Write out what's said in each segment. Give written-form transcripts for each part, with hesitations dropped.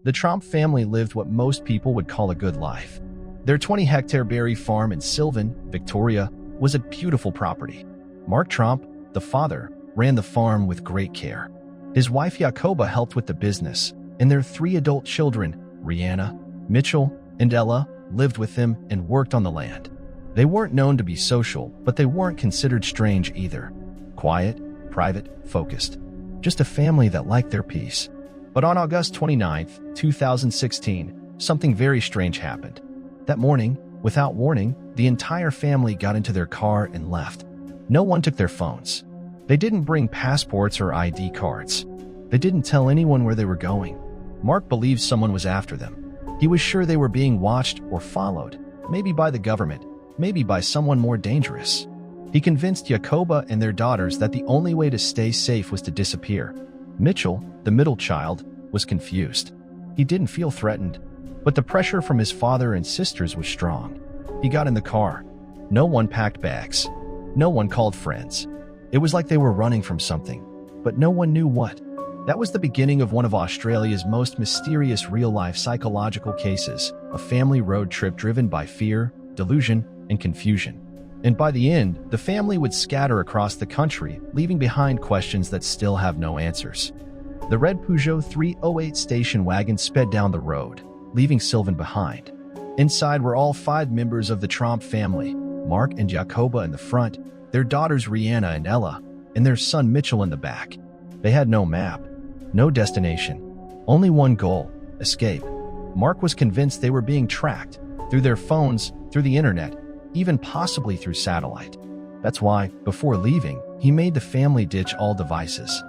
The Tromp family lived what most people would call a good life. Their 20-hectare berry farm in Sylvan, Victoria, was a beautiful property. Mark Tromp, the father, ran the farm with great care. His wife Jacoba helped with the business, and their 3 adult children, Rihanna, Mitchell, and Ella, lived with them and worked on the land. They weren't known to be social, but they weren't considered strange either. Quiet, private, focused. Just a family that liked their peace. But on August 29, 2016, something very strange happened. That morning, without warning, the entire family got into their car and left. No one took their phones. They didn't bring passports or ID cards. They didn't tell anyone where they were going. Mark believed someone was after them. He was sure they were being watched or followed, maybe by the government, maybe by someone more dangerous. He convinced Jacoba and their daughters that the only way to stay safe was to disappear. Mitchell, the middle child, was confused. He didn't feel threatened, but the pressure from his father and sisters was strong. He got in the car. No one packed bags. No one called friends. It was like they were running from something, but no one knew what. That was the beginning of one of Australia's most mysterious real-life psychological cases, a family road trip driven by fear, delusion, and confusion. And by the end, the family would scatter across the country, leaving behind questions that still have no answers. The red Peugeot 308 station wagon sped down the road, leaving Sylvan behind. Inside were all 5 members of the Tromp family, Mark and Jacoba in the front, their daughters Rihanna and Ella, and their son Mitchell in the back. They had no map, no destination, only one goal: escape. Mark was convinced they were being tracked, through their phones, through the internet, even possibly through satellite. That's why, before leaving, he made the family ditch all devices.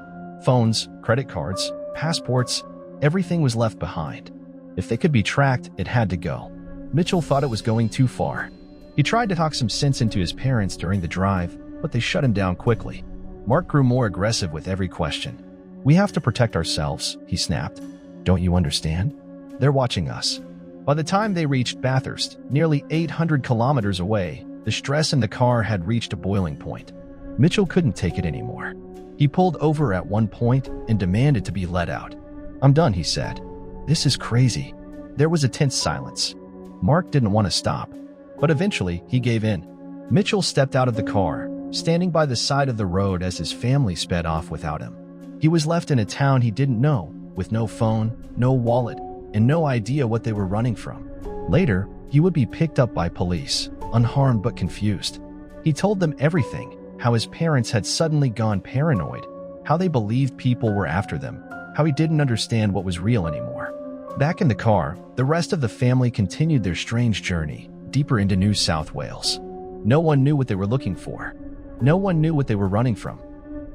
Phones, credit cards, passports, everything was left behind. If they could be tracked, it had to go. Mitchell thought it was going too far. He tried to talk some sense into his parents during the drive, but they shut him down quickly. Mark grew more aggressive with every question. "We have to protect ourselves," he snapped. "Don't you understand? They're watching us." By the time they reached Bathurst, nearly 800 kilometers away, the stress in the car had reached a boiling point. Mitchell couldn't take it anymore. He pulled over at one point and demanded to be let out. "I'm done," he said. "This is crazy." There was a tense silence. Mark didn't want to stop, but eventually he gave in. Mitchell stepped out of the car, standing by the side of the road as his family sped off without him. He was left in a town he didn't know, with no phone, no wallet, and no idea what they were running from. Later, he would be picked up by police, unharmed but confused. He told them everything, how his parents had suddenly gone paranoid, how they believed people were after them, how he didn't understand what was real anymore. Back in the car, the rest of the family continued their strange journey, deeper into New South Wales. No one knew what they were looking for. No one knew what they were running from.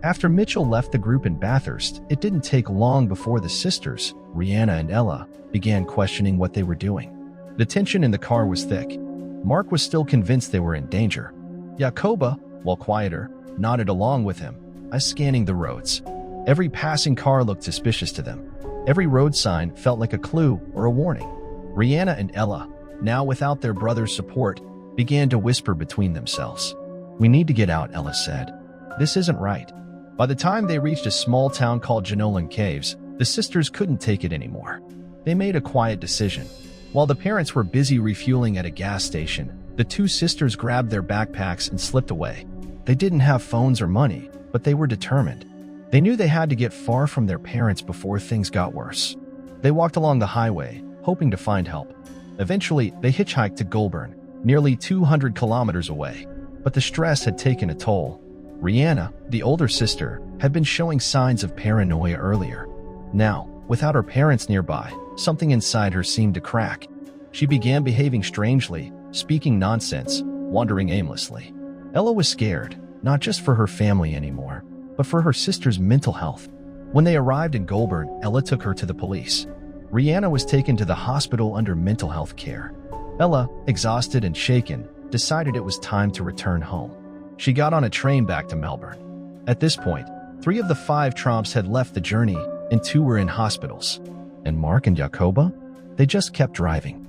After Mitchell left the group in Bathurst, it didn't take long before the sisters, Rihanna and Ella, began questioning what they were doing. The tension in the car was thick. Mark was still convinced they were in danger. Jacoba, while quieter, nodded along with him, scanning the roads. Every passing car looked suspicious to them. Every road sign felt like a clue or a warning. Rihanna and Ella, now without their brother's support, began to whisper between themselves. "We need to get out," Ella said. "This isn't right." By the time they reached a small town called Jenolan Caves, the sisters couldn't take it anymore. They made a quiet decision. While the parents were busy refueling at a gas station, the 2 sisters grabbed their backpacks and slipped away. They didn't have phones or money, but they were determined. They knew they had to get far from their parents before things got worse. They walked along the highway, hoping to find help. Eventually, they hitchhiked to Goulburn, nearly 200 kilometers away. But the stress had taken a toll. Rihanna, the older sister, had been showing signs of paranoia earlier. Now, without her parents nearby, something inside her seemed to crack. She began behaving strangely, speaking nonsense, wandering aimlessly. Ella was scared, not just for her family anymore, but for her sister's mental health. When they arrived in Goulburn, Ella took her to the police. Rihanna was taken to the hospital under mental health care. Ella, exhausted and shaken, decided it was time to return home. She got on a train back to Melbourne. At this point, 3 of the 5 Tromps had left the journey, and 2 were in hospitals. And Mark and Jacoba? They just kept driving.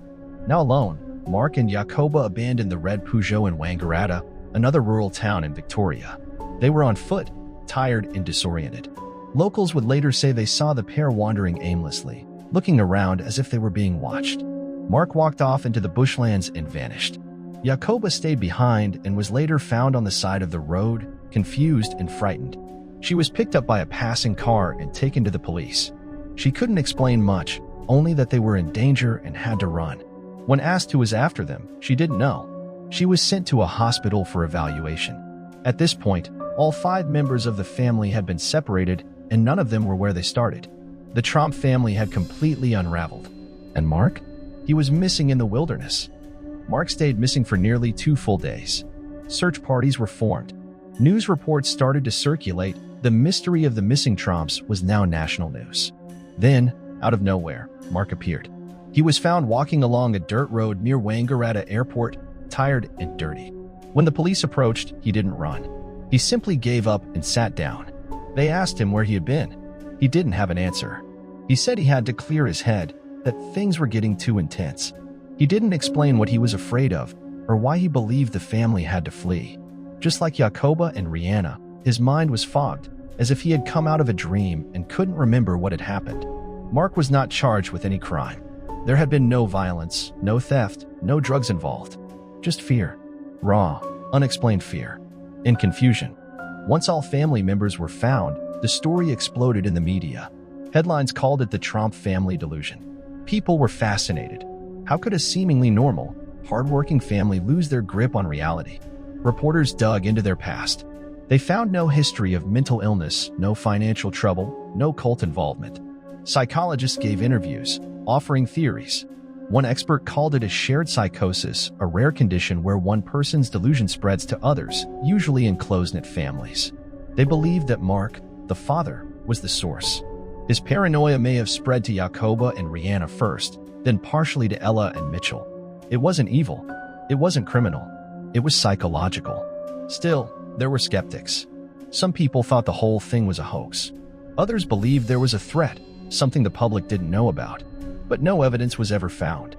Now alone, Mark and Jacoba abandoned the red Peugeot in Wangaratta, another rural town in Victoria. They were on foot, tired and disoriented. Locals would later say they saw the pair wandering aimlessly, looking around as if they were being watched. Mark walked off into the bushlands and vanished. Jacoba stayed behind and was later found on the side of the road, confused and frightened. She was picked up by a passing car and taken to the police. She couldn't explain much, only that they were in danger and had to run. When asked who was after them, she didn't know. She was sent to a hospital for evaluation. At this point, all 5 members of the family had been separated, and none of them were where they started. The Tromp family had completely unraveled. And Mark? He was missing in the wilderness. Mark stayed missing for nearly 2 full days. Search parties were formed. News reports started to circulate. The mystery of the missing Tromps was now national news. Then, out of nowhere, Mark appeared. He was found walking along a dirt road near Wangaratta Airport, tired and dirty. When the police approached, he didn't run. He simply gave up and sat down. They asked him where he had been. He didn't have an answer. He said he had to clear his head, that things were getting too intense. He didn't explain what he was afraid of or why he believed the family had to flee. Just like Jacoba and Rihanna, his mind was fogged, as if he had come out of a dream and couldn't remember what had happened. Mark was not charged with any crime. There had been no violence, no theft, no drugs involved. Just fear. Raw, unexplained fear. And confusion. Once all family members were found, the story exploded in the media. Headlines called it the Tromp family delusion. People were fascinated. How could a seemingly normal, hardworking family lose their grip on reality? Reporters dug into their past. They found no history of mental illness, no financial trouble, no cult involvement. Psychologists gave interviews, offering theories. One expert called it a shared psychosis, a rare condition where one person's delusion spreads to others, usually in close-knit families. They believed that Mark, the father, was the source. His paranoia may have spread to Jacoba and Rihanna first, then partially to Ella and Mitchell. It wasn't evil. It wasn't criminal. It was psychological. Still, there were skeptics. Some people thought the whole thing was a hoax. Others believed there was a threat, something the public didn't know about. But no evidence was ever found.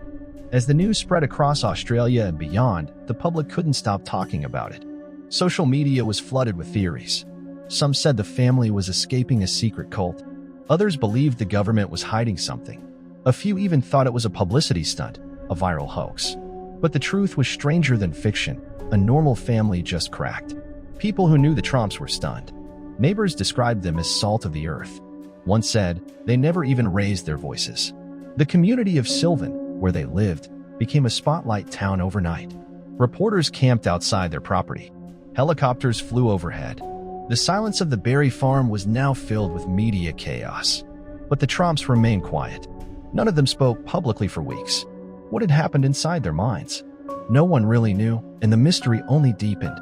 As the news spread across Australia and beyond, the public couldn't stop talking about it. Social media was flooded with theories. Some said the family was escaping a secret cult. Others believed the government was hiding something. A few even thought it was a publicity stunt, a viral hoax. But the truth was stranger than fiction. A normal family just cracked. People who knew the Tromps were stunned. Neighbors described them as salt of the earth. One said they never even raised their voices. The community of Sylvan, where they lived, became a spotlight town overnight. Reporters camped outside their property. Helicopters flew overhead. The silence of the Berry farm was now filled with media chaos. But the Tromps remained quiet. None of them spoke publicly for weeks. What had happened inside their minds? No one really knew, and the mystery only deepened.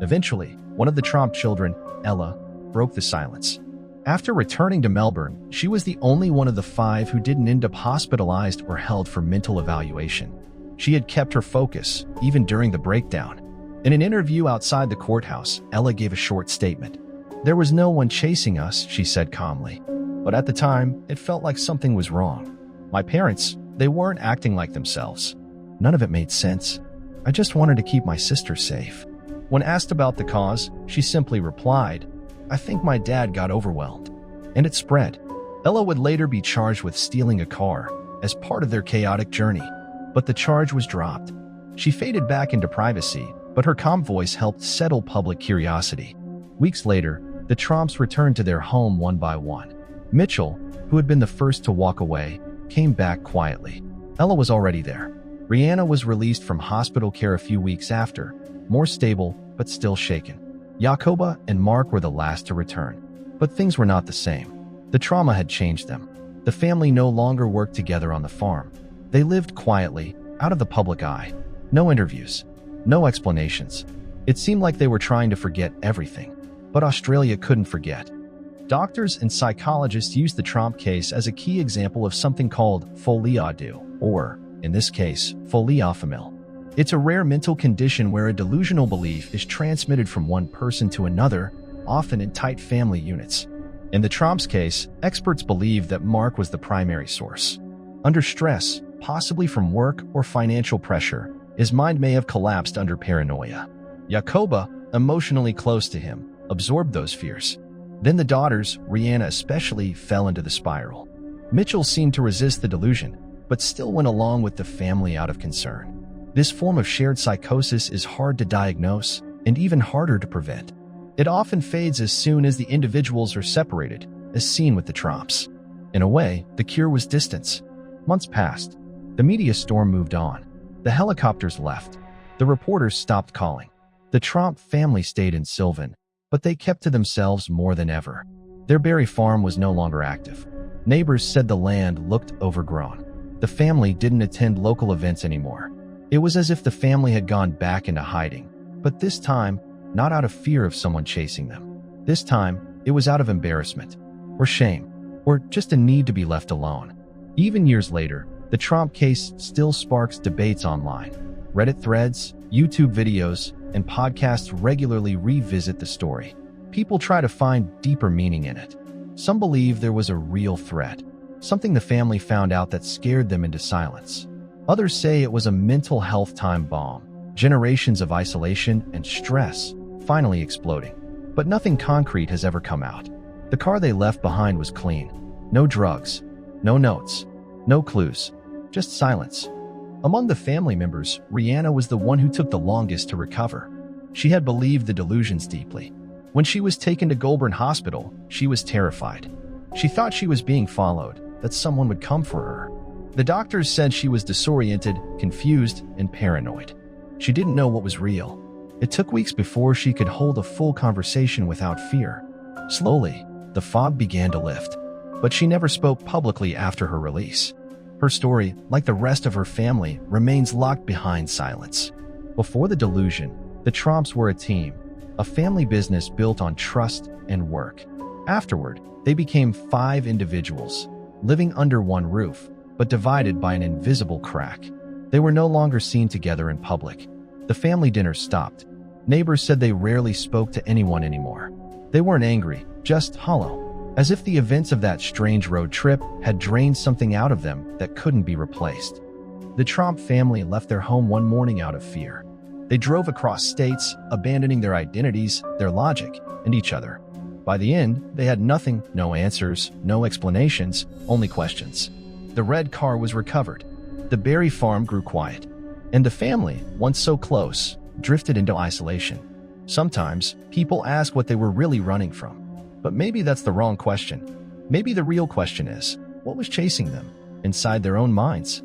Eventually, one of the Tromp children, Ella, broke the silence. After returning to Melbourne, she was the only one of the 5 who didn't end up hospitalized or held for mental evaluation. She had kept her focus, even during the breakdown. In an interview outside the courthouse, Ella gave a short statement. "There was no one chasing us," she said calmly. "But at the time, it felt like something was wrong. My parents, they weren't acting like themselves. None of it made sense. I just wanted to keep my sister safe." When asked about the cause, she simply replied, "I think my dad got overwhelmed." And it spread. Ella would later be charged with stealing a car as part of their chaotic journey, but the charge was dropped. She faded back into privacy, but her calm voice helped settle public curiosity. Weeks later, the Tromps returned to their home one by one. Mitchell, who had been the first to walk away, came back quietly. Ella was already there. Rihanna was released from hospital care a few weeks after, more stable but still shaken. Jacoba and Mark were the last to return. But things were not the same. The trauma had changed them. The family no longer worked together on the farm. They lived quietly, out of the public eye. No interviews. No explanations. It seemed like they were trying to forget everything. But Australia couldn't forget. Doctors and psychologists used the Tromp case as a key example of something called folie à deux, or, in this case, folie à famille. It's a rare mental condition where a delusional belief is transmitted from one person to another, often in tight family units. In the Tromp's case, experts believe that Mark was the primary source. Under stress, possibly from work or financial pressure, his mind may have collapsed under paranoia. Jacoba, emotionally close to him, absorbed those fears. Then the daughters, Rihanna especially, fell into the spiral. Mitchell seemed to resist the delusion, but still went along with the family out of concern. This form of shared psychosis is hard to diagnose and even harder to prevent. It often fades as soon as the individuals are separated, as seen with the Tromps. In a way, the cure was distance. Months passed. The media storm moved on. The helicopters left. The reporters stopped calling. The Tromp family stayed in Sylvan, but they kept to themselves more than ever. Their berry farm was no longer active. Neighbors said the land looked overgrown. The family didn't attend local events anymore. It was as if the family had gone back into hiding, but this time, not out of fear of someone chasing them. This time, it was out of embarrassment, or shame, or just a need to be left alone. Even years later, the Tromp case still sparks debates online. Reddit threads, YouTube videos, and podcasts regularly revisit the story. People try to find deeper meaning in it. Some believe there was a real threat, something the family found out that scared them into silence. Others say it was a mental health time bomb, generations of isolation and stress finally exploding. But nothing concrete has ever come out. The car they left behind was clean. No drugs, no notes, no clues, just silence. Among the family members, Rihanna was the one who took the longest to recover. She had believed the delusions deeply. When she was taken to Goulburn Hospital, she was terrified. She thought she was being followed, that someone would come for her. The doctors said she was disoriented, confused, and paranoid. She didn't know what was real. It took weeks before she could hold a full conversation without fear. Slowly, the fog began to lift, but she never spoke publicly after her release. Her story, like the rest of her family, remains locked behind silence. Before the delusion, the Tromps were a team, a family business built on trust and work. Afterward, they became 5 individuals, living under one roof, but divided by an invisible crack. They were no longer seen together in public. The family dinner stopped. Neighbors said they rarely spoke to anyone anymore. They weren't angry, just hollow, as if the events of that strange road trip had drained something out of them that couldn't be replaced. The Tromp family left their home one morning out of fear. They drove across states, abandoning their identities, their logic, and each other. By the end, they had nothing, no answers, no explanations, only questions. The red car was recovered. The berry farm grew quiet. And the family, once so close, drifted into isolation. Sometimes, people ask what they were really running from. But maybe that's the wrong question. Maybe the real question is, what was chasing them inside their own minds?